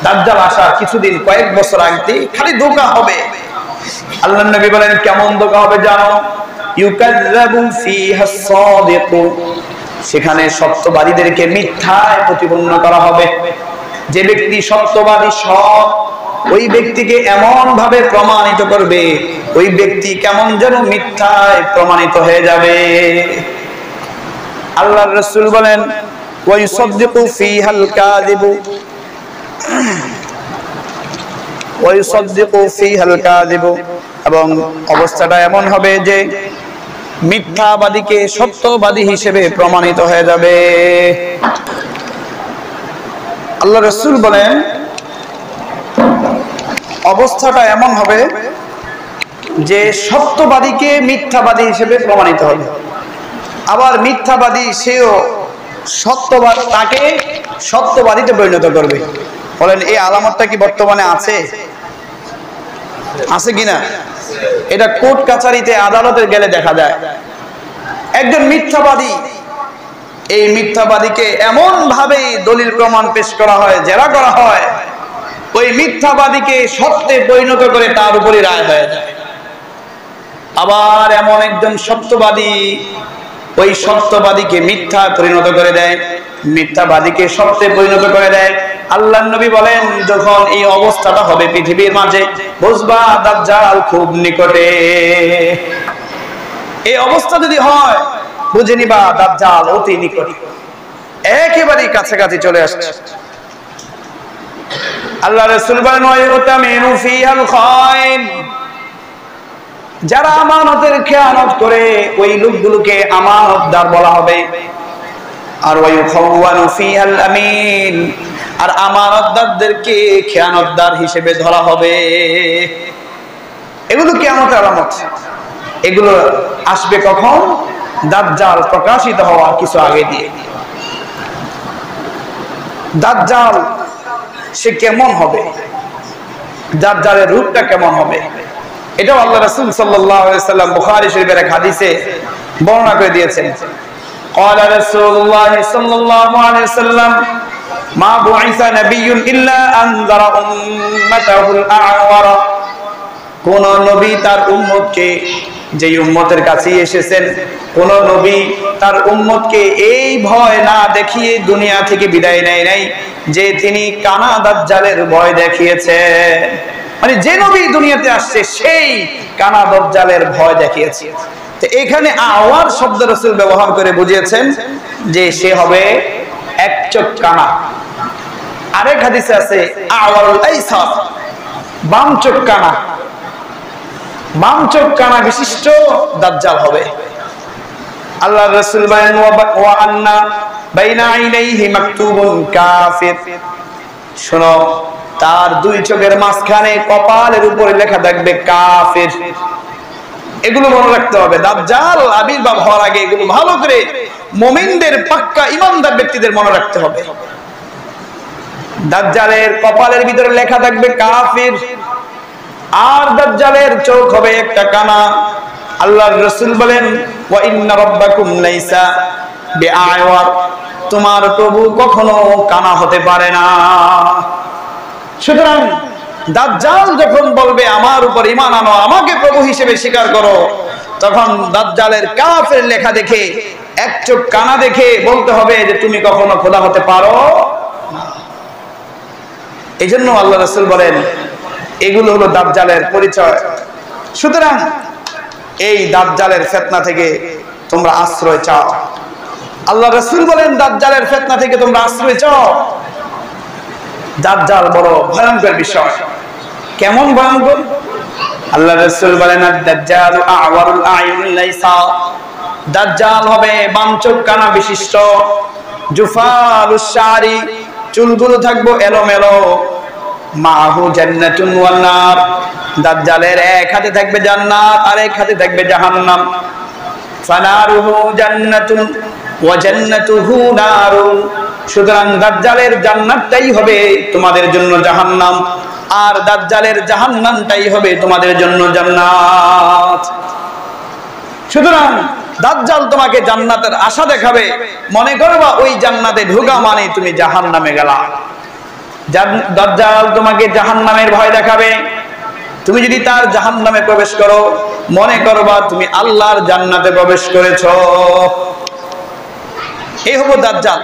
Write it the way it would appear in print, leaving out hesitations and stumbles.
দাজ্জাল আসার কিছুদিন কয়েক বছর আগে খালি ধোঁকা হবে। আল্লাহর নবী বলেন কেমন ধোঁকা হবে জানো? ইউকাযযাবু ফীহা সাদিক, সেখানে সত্যবাদীদেরকে মিথ্যায় প্রতিপন্ন করা হবে। যে ব্যক্তি সত্যবাদী সৎ, ওই ব্যক্তিকে এমন ভাবে প্রমাণিত করবে, ওই ব্যক্তি কেমন যেন মিথ্যায় প্রমাণিত হয়ে যাবে। আল্লাহর রাসূল বলেন ওয়া ইউসাদদিকু ফীহাল কাযিবু ওয়া ইউসাদদিকু ফীহাল কাযিবু, এবং অবস্থাটা এমন হবে যে মিথ্যাবাদীকে সত্যবাদী হিসেবে প্রমাণিত হয়ে যাবে। আল্লাহ রাসূল বলেন অবস্থাটা এমন হবে যে সত্যবাদীকে মিথ্যাবাদী হিসেবে প্রমাণিত হবে, আবার মিথ্যাবাদী সেও সত্যবাদ তাকে সত্যবাদীতে পরিণত করবে। বলেন এই আলামতটা কি বর্তমানে আছে? আছে কিনা? এটা কোর্ট কাছারিতে আদালতে গেলে দেখা যায়। একজন মিথ্যাবাদী, এই মিথ্যাবাদীকে এমন ভাবে দলিল প্রমাণ পেশ করা হয়, জেরা করা হয়, ওই মিথ্যাবাদীকে সত্যে পরিণত করে তার উপরই রায় হয়ে যায়। আবার এমন একজন সত্যবাদী ওই সত্যবাদীকে মিথ্যা পরিণত করে দেয়, মিথ্যাবাদীকে সত্যে পরিণত করে দেয়। আল্লাহর নবী বলেন যখন এই অবস্থাটা হবে পৃথিবীর মাঝে, বুঝবা দাজ্জাল খুব নিকটে। এই অবস্থা যদি হয় বুঝে নিবা দাজ্জাল অতি নিকটে, একেবারেই কাছাকাছি চলে আসছে। আল্লাহ রাসূল বলেন ওয়ায়ুতামিনু ফীহাল খায়ন, যারা আমানতের খেয়ানত করে ওই লোকগুলোকে আমানতদার বলা হবে। আর ওয়ায়ুখাওয়ানু ফীহাল আমিন, আর আমানতদারদেরকে খেয়ানতদার হিসেবে ধরা হবে। এগুলো কিয়ামতের আলামত। এগুলো আসবে কখন? দাজ্জাল প্রকাশিত হওয়ার কিছু আগে দিয়ে। দাজ্জাল সে কেমন হবে, দাজ্জালের রূপটা কেমন হবে, এটাও আল্লাহ রাসূল সাল্লাল্লাহু আলাইহি ওয়াসাল্লাম বুখারী শরীফের এক হাদিসে বর্ণনা করে দিয়েছেন। قال رسول الله صلى الله عليه وسلم ما بعث نبي الا انذر امته الاعور, কোন নবী তার উম্মতকে, যে উম্মতের কাছে এসেছেন, কোন নবী তার উম্মতকে এই ভয় না দেখিয়ে দুনিয়া থেকে বিদায় নেয় নাই যে তিনি কানা দাজ্জালের ভয় দেখিয়েছেন। মানে যে নবী দুনিয়াতে আসছে সেই কানা দাজ্জালের ভয় দেখিয়েছে। তো এখানে আওয়ার শব্দ রাসূল ব্যবহার করে বুঝিয়েছেন যে সে হবে এক চোখ কানা। আরেক হাদিসে আছে আওয়ারুল আইসার, বাম চোখ কানা, বাম চোখ কানা বিশিষ্ট দাজ্জাল হবে। আল্লাহর রাসূল বলেন ওয়া আন্না বাইনা আইনাইহি মাকতুবুন কাফির, শোনো তার দুই চোখের মাঝখানে কপালের উপরে লেখা থাকবে কাফির। এগুলো মনে রাখতে হবে। দাজ্জাল আবির্ভাব হওয়ার আগে এগুলো ভালো করে মুমিনদের, পাক্কা ইমানদার ব্যক্তিদের মনে রাখতে হবে। দাজ্জালের কপালের ভিতরে লেখা থাকবে কাফির, আর দাজ্জালের চোখ হবে একটা কানা। আল্লাহর রাসূল বলেন ওয়া ইন্না রাব্বাকুম লাইসা বিআওয়ার, তোমার প্রভু কখনো কানা হতে পারে না। সুতরাং দাজ্জাল যখন বলবে আমার উপর ঈমান আনো, আমাকে প্রভু হিসেবে স্বীকার করো, তখন দাজ্জালের কাফের লেখা দেখে, এক চোখ কানা দেখে বলতে হবে যে তুমি কখনো খোদা হতে পারো না। এজন্য আল্লাহ রাসূল বলেন এগুলো হলো দাজ্জালের পরিচয়। সুতরাং এই দাজ্জালের ফিতনা থেকে তোমরা আশ্রয় চাও। আল্লাহ রাসূল বলেন দাজ্জালের ফিতনা থেকে তোমরা আশ্রয় চাও। দাজ্জাল বড় ভয়ঙ্কর বিষয়। কেমন ভয়ঙ্কর? আল্লাহ রাসূল বলেন আদ-দাজ্জালু আ'ওয়ারুল আ'য়ুন লাইসা, দাজ্জাল হবে বাম চোখ কানা বিশিষ্ট, জুফালুশ শারি, চুলগুলো থাকবে এলোমেলো, মাহু জান্নাতুন ওয়ান নার, দাজ্জালের এক হাতে থাকবে জান্নাত আর এক হাতে থাকবে জাহান্নাম। ফানারুহু জান্নাতুন ওয়া জান্নাতুহু নারুন, সুতরাং দাজ্জালের জান্নাতটাই হবে তোমাদের জন্য জাহান্নাম, আর দাজ্জালের জাহান্নামটাই হবে তোমাদের জন্য জান্নাত। সুতরাং দাজ্জাল তোমাকে জান্নাতের আশা দেখাবে, মনে করবা ওই জান্নাতে ঢোকা মানে তুমি জাহান্নামে গেলা। দাজ্জাল তোমাকে জাহান্নামের ভয় দেখাবে। তুমি যদি তার জাহান্নামে প্রবেশ করো, মনে করবা তুমি আল্লাহর জান্নাতে প্রবেশ করেছো। এই হলো দাজ্জাল।